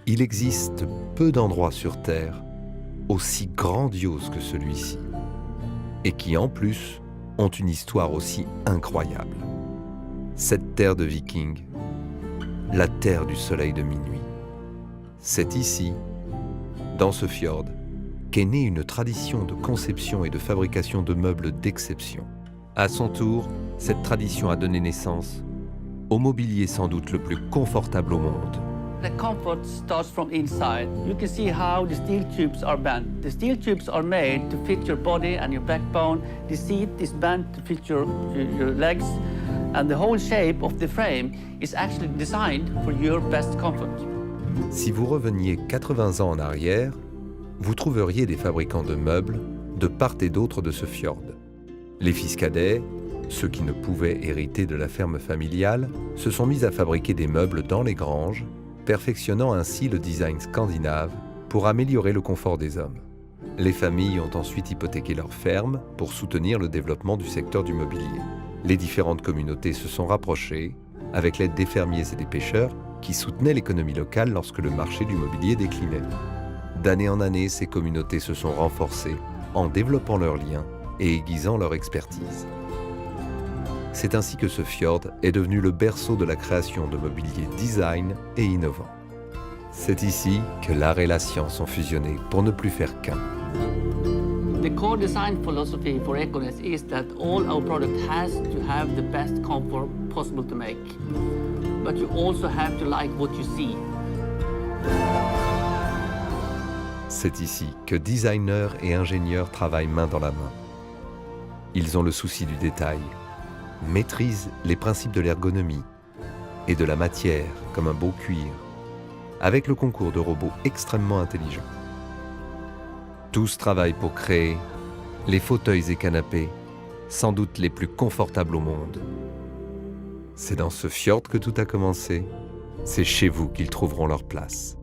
Il existe peu d'endroits sur Terre aussi grandioses que celui-ci, et qui en plus ont une histoire aussi incroyable. Cette terre de Vikings, la terre du soleil de minuit. C'est ici, dans ce fjord, qu'est née une tradition de conception et de fabrication de meubles d'exception. À son tour, cette tradition a donné naissance au mobilier sans doute le plus confortable au monde. The comfort starts from inside. You can see how the steel tubes are bent. The steel tubes are made to fit your body and your backbone. The seat is bent to fit your legs. And the whole shape of the frame is actually designed for your best comfort. Si vous reveniez 80 ans en arrière, vous trouveriez des fabricants de meubles de part et d'autre de ce fjord. Les fils cadets, ceux qui ne pouvaient hériter de la ferme familiale, se sont mis à fabriquer des meubles dans les granges, perfectionnant ainsi le design scandinave pour améliorer le confort des hommes. Les familles ont ensuite hypothéqué leurs fermes pour soutenir le développement du secteur du mobilier. Les différentes communautés se sont rapprochées avec l'aide des fermiers et des pêcheurs qui soutenaient l'économie locale lorsque le marché du mobilier déclinait. D'année en année, ces communautés se sont renforcées en développant leurs liens et aiguisant leur expertise. C'est ainsi que ce fjord est devenu le berceau de la création de mobilier design et innovant. C'est ici que l'art et la science ont fusionné pour ne plus faire qu'un. The core design philosophy for Econet is that all our product has to have the best comfort possible to make. But you also have to like what you see. C'est ici que designers et ingénieurs travaillent main dans la main. Ils ont le souci du détail, maîtrisent les principes de l'ergonomie et de la matière comme un beau cuir, avec le concours de robots extrêmement intelligents. Tous travaillent pour créer les fauteuils et canapés, sans doute les plus confortables au monde. C'est dans ce fjord que tout a commencé. C'est chez vous qu'ils trouveront leur place.